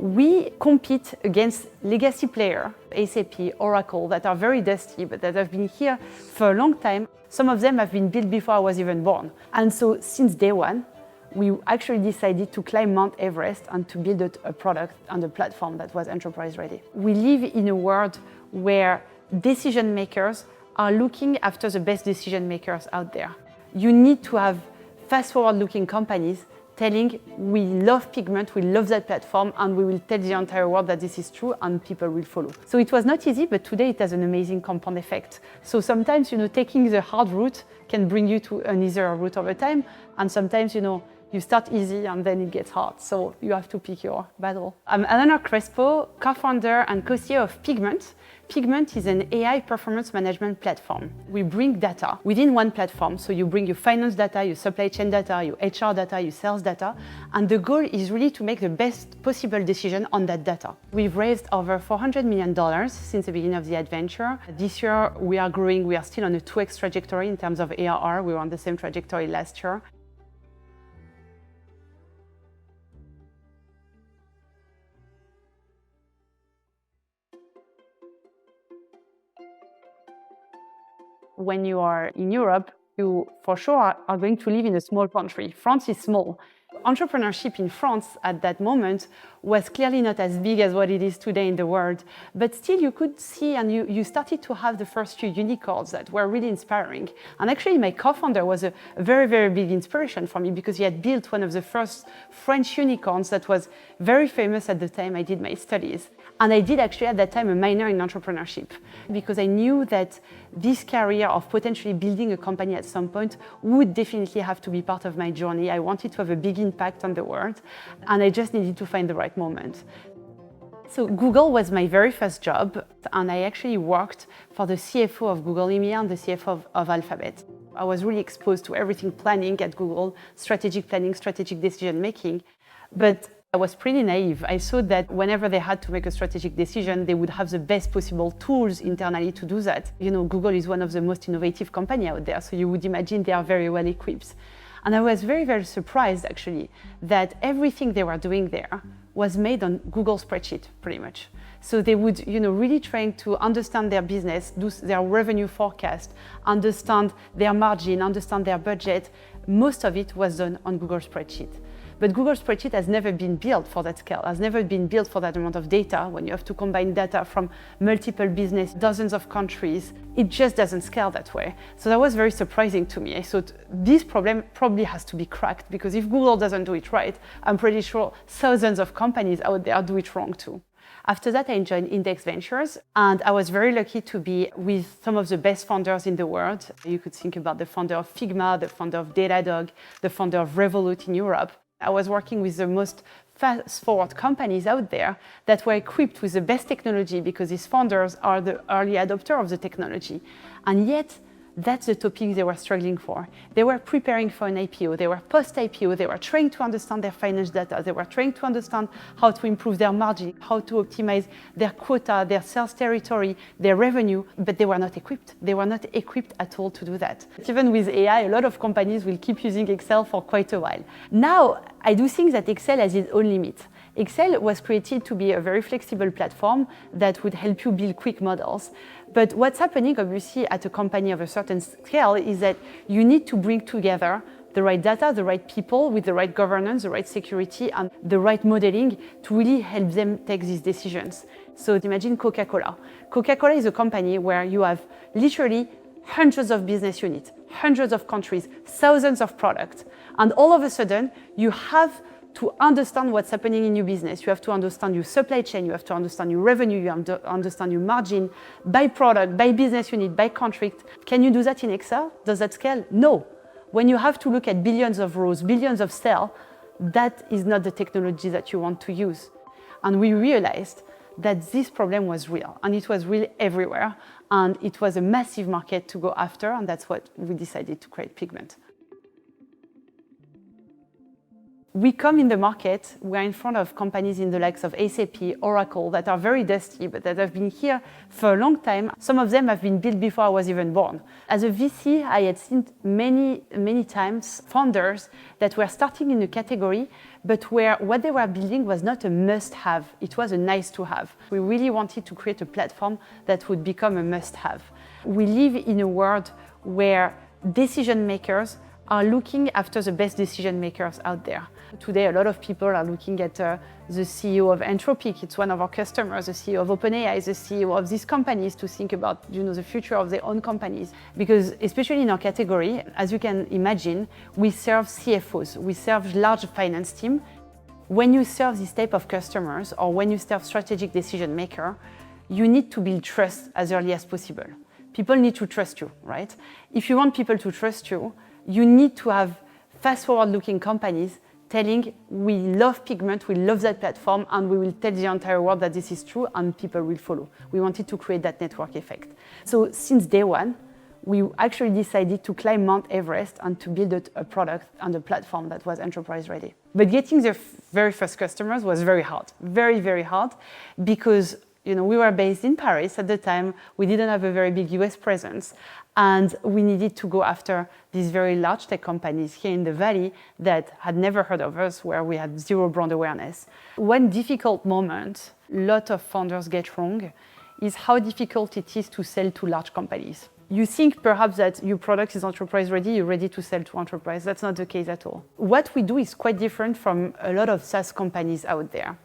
We compete against legacy players, SAP, Oracle, that are very dusty, but that have been here for a long time. Some of them have been built before I was even born. And so since day one, we actually decided to climb Mount Everest and to build a product and a platform that was enterprise ready. We live in a world where decision makers are looking after the best decision makers out there. You need to have fast forward looking companies telling, we love Pigment, we love that platform, and we will tell the entire world that this is true and people will follow. So it was not easy, but today it has an amazing compound effect. So sometimes, taking the hard route can bring you to an easier route over time. And sometimes, you start easy and then it gets hard. So you have to pick your battle. I'm Eléonore Crespo, co-founder and co-CEO of Pigment. Pigment is an AI performance management platform. We bring data within one platform. So you bring your finance data, your supply chain data, your HR data, your sales data. And the goal is really to make the best possible decision on that data. We've raised over $400 million since the beginning of the adventure. This year we are growing. We are still on a 2x trajectory in terms of ARR. We were on the same trajectory last year. When you are in Europe, you for sure are going to live in a small country. France is small. Entrepreneurship in France at that moment was clearly not as big as what it is today in the world, but still you could see and you started to have the first few unicorns that were really inspiring. And actually my co-founder was a very, very big inspiration for me because he had built one of the first French unicorns that was very famous at the time I did my studies. And I did actually at that time a minor in entrepreneurship because I knew that this career of potentially building a company at some point would definitely have to be part of my journey. I wanted to have a big impact on the world and I just needed to find the right moment. So Google was my very first job and I actually worked for the CFO of Google EMEA and the CFO of Alphabet. I was really exposed to everything planning at Google, strategic planning, strategic decision making. But I was pretty naive. I thought that whenever they had to make a strategic decision, they would have the best possible tools internally to do that. Google is one of the most innovative companies out there, so you would imagine they are very well equipped. And I was very, very surprised actually that everything they were doing there was made on Google Spreadsheets, pretty much. So they would, really trying to understand their business, do their revenue forecast, understand their margin, understand their budget. Most of it was done on Google Spreadsheets. But Google Spreadsheet has never been built for that scale, has never been built for that amount of data. When you have to combine data from multiple business, dozens of countries, it just doesn't scale that way. So that was very surprising to me. I thought this problem probably has to be cracked because if Google doesn't do it right, I'm pretty sure thousands of companies out there do it wrong too. After that, I joined Index Ventures, and I was very lucky to be with some of the best founders in the world. You could think about the founder of Figma, the founder of Datadog, the founder of Revolut in Europe. I was working with the most fast-forward companies out there that were equipped with the best technology because these founders are the early adopter of the technology. And yet, that's the topic they were struggling for. They were preparing for an IPO, they were post-IPO, they were trying to understand their finance data, they were trying to understand how to improve their margin, how to optimize their quota, their sales territory, their revenue, but they were not equipped. They were not equipped at all to do that. Even with AI, a lot of companies will keep using Excel for quite a while. Now, I do think that Excel has its own limit. Excel was created to be a very flexible platform that would help you build quick models. But what's happening, obviously, at a company of a certain scale is that you need to bring together the right data, the right people with the right governance, the right security, and the right modeling to really help them take these decisions. So imagine Coca-Cola. Coca-Cola is a company where you have literally hundreds of business units, hundreds of countries, thousands of products. And all of a sudden, you have to understand what's happening in your business. You have to understand your supply chain, you have to understand your revenue, you have to understand your margin by product, by business unit, by contract. Can you do that in Excel? Does that scale? No. When you have to look at billions of rows, billions of cells, that is not the technology that you want to use. And we realized that this problem was real, and it was real everywhere, and it was a massive market to go after, and that's what we decided to create Pigment. We come in the market, we're in front of companies in the likes of SAP, Oracle, that are very dusty, but that have been here for a long time. Some of them have been built before I was even born. As a VC, I had seen many times founders that were starting in a category, but where what they were building was not a must-have, it was a nice-to-have. We really wanted to create a platform that would become a must-have. We live in a world where decision makers are looking after the best decision makers out there. Today, a lot of people are looking at the CEO of Anthropic. It's one of our customers, the CEO of OpenAI, the CEO of these companies, to think about the future of their own companies. Because especially in our category, as you can imagine, we serve CFOs, we serve large finance teams. When you serve this type of customers or when you serve strategic decision maker, you need to build trust as early as possible. People need to trust you, right? If you want people to trust you, you need to have fast-forward-looking companies telling, we love Pigment, we love that platform, and we will tell the entire world that this is true, and people will follow. We wanted to create that network effect. So since day one, we actually decided to climb Mount Everest and to build a product and a platform that was enterprise ready. But getting the very first customers was very hard, very hard, because we were based in Paris at the time. We didn't have a very big US presence. And we needed to go after these very large tech companies here in the Valley that had never heard of us, where we had zero brand awareness. One difficult moment a lot of founders get wrong is how difficult it is to sell to large companies. You think perhaps that your product is enterprise ready, you're ready to sell to enterprise. That's not the case at all. What we do is quite different from a lot of SaaS companies out there.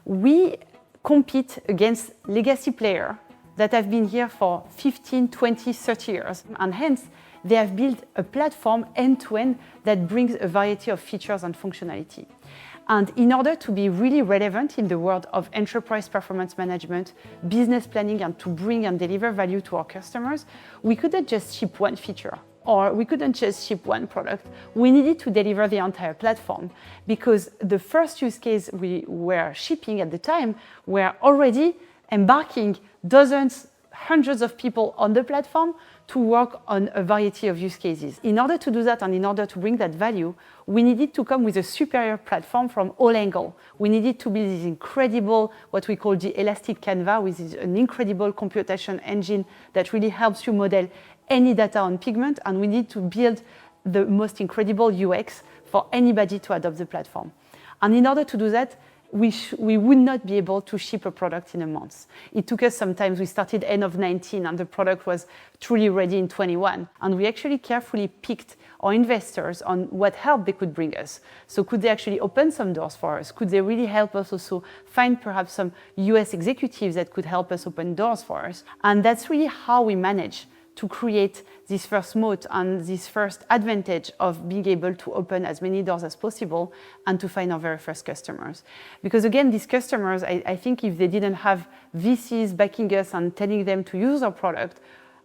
We compete against legacy players that have been here for 15, 20, 30 years. And hence, they have built a platform end-to-end that brings a variety of features and functionality. And in order to be really relevant in the world of enterprise performance management, business planning, and to bring and deliver value to our customers, we couldn't just ship one feature, or we couldn't just ship one product. We needed to deliver the entire platform, because the first use case we were shipping at the time were already embarking dozens, hundreds of people on the platform to work on a variety of use cases. In order to do that and in order to bring that value, we needed to come with a superior platform from all angles. We needed to build this incredible, what we call the elastic canvas, which is an incredible computation engine that really helps you model any data on Pigment, and we need to build the most incredible UX for anybody to adopt the platform. And in order to do that, we would not be able to ship a product in a month. It took us some time. We started end of 19 and the product was truly ready in 21. And we actually carefully picked our investors on what help they could bring us. So could they actually open some doors for us? Could they really help us also find perhaps some US executives that could help us open doors for us? And that's really how we manage to create this first moat and this first advantage of being able to open as many doors as possible and to find our very first customers. Because again, these customers, I think if they didn't have VCs backing us and telling them to use our product,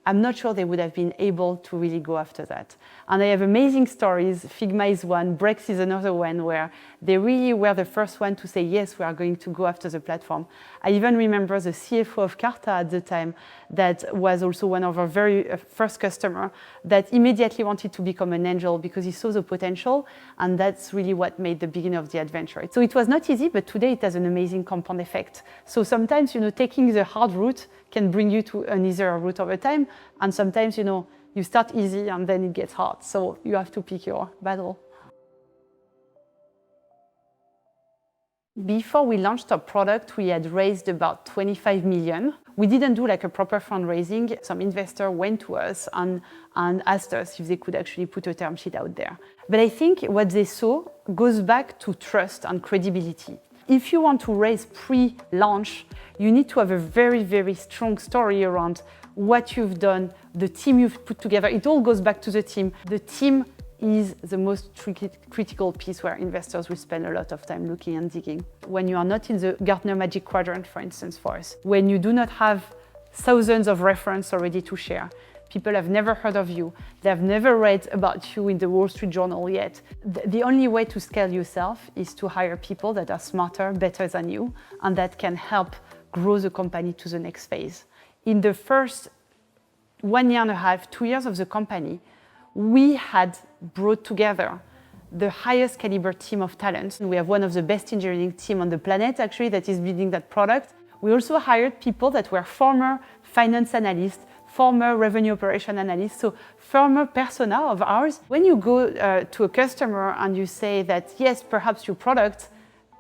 I'm not sure they would have been able to really go after that. And I have amazing stories. Figma is one, Brex is another one, where they really were the first one to say, yes, we are going to go after the platform. I even remember the CFO of Carta at the time that was also one of our very first customer that immediately wanted to become an angel because he saw the potential, and that's really what made the beginning of the adventure. So it was not easy, but today it has an amazing compound effect. So sometimes, taking the hard route can bring you to an easier route over time, and sometimes, you start easy and then it gets hard. So you have to pick your battle. Before we launched our product, we had raised about 25 million. We didn't do like a proper fundraising. Some investor went to us and asked us if they could actually put a term sheet out there. But I think what they saw goes back to trust and credibility. If you want to raise pre-launch, you need to have a very, very strong story around what you've done, the team you've put together. It all goes back to the team. The team is the most critical piece where investors will spend a lot of time looking and digging. When you are not in the Gartner Magic Quadrant, for instance, for us, when you do not have thousands of references already to share, people have never heard of you, they have never read about you in the Wall Street Journal yet. The only way to scale yourself is to hire people that are smarter, better than you, and that can help grow the company to the next phase. In the first 1.5 years, 2 years of the company, we had brought together the highest caliber team of talent. We have one of the best engineering team on the planet, actually, that is building that product. We also hired people that were former finance analysts, former revenue operation analysts, so former persona of ours. When you go to a customer and you say that, yes, perhaps your product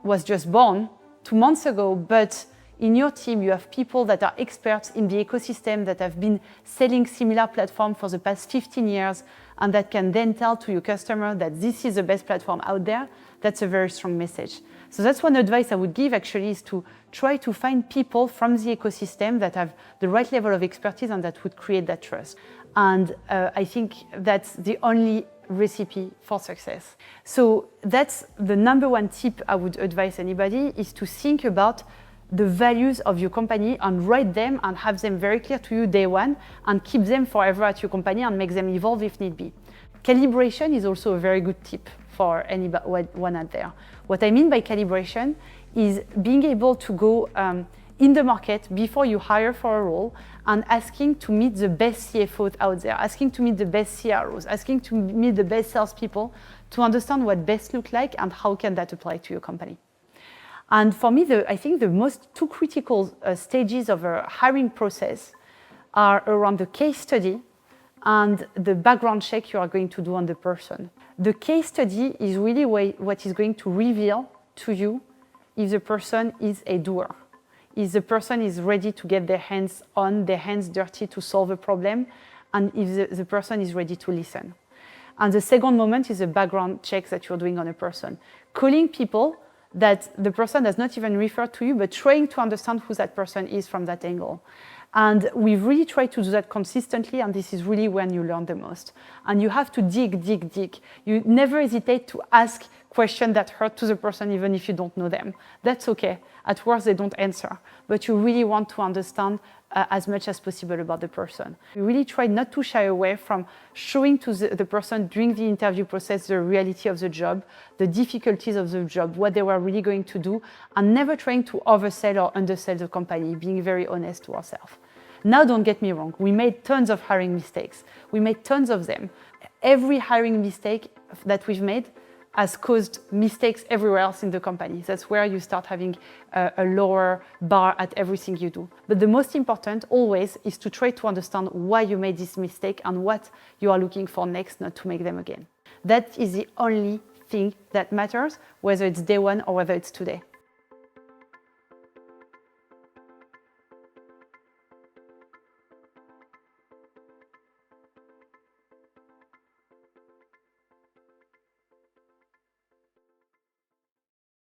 was just born 2 months ago, but in your team you have people that are experts in the ecosystem that have been selling similar platforms for the past 15 years and that can then tell to your customer that this is the best platform out there, that's a very strong message. So that's one advice I would give actually, is to try to find people from the ecosystem that have the right level of expertise and that would create that trust. And I think that's the only recipe for success. So that's the number one tip I would advise anybody, is to think about the values of your company and write them and have them very clear to you day one and keep them forever at your company and make them evolve if need be. Calibration is also a very good tip for anyone out there. What I mean by calibration is being able to go in the market before you hire for a role and asking to meet the best CFOs out there, asking to meet the best CROs, asking to meet the best salespeople to understand what best looks like and how can that apply to your company. And for me, I think the most two critical stages of a hiring process are around the case study and the background check you are going to do on the person. The case study is really what is going to reveal to you if the person is a doer, if the person is ready to get their hands on, their hands dirty to solve a problem, and if the person is ready to listen. And the second moment is the background checks that you're doing on a person. Calling people that the person has not even referred to you, but trying to understand who that person is from that angle. And we've really tried to do that consistently, and this is really when you learn the most. And you have to dig. You never hesitate to ask questions that hurt to the person, even if you don't know them. That's okay. At worst, they don't answer. But you really want to understand as much as possible about the person. We really try not to shy away from showing to the person during the interview process the reality of the job, the difficulties of the job, what they were really going to do, and never trying to oversell or undersell the company, being very honest to ourselves. Now, don't get me wrong, we made tons of hiring mistakes. We made tons of them. Every hiring mistake that we've made has caused mistakes everywhere else in the company. That's where you start having a lower bar at everything you do. But the most important always is to try to understand why you made this mistake and what you are looking for next, not to make them again. That is the only thing that matters, whether it's day one or whether it's today.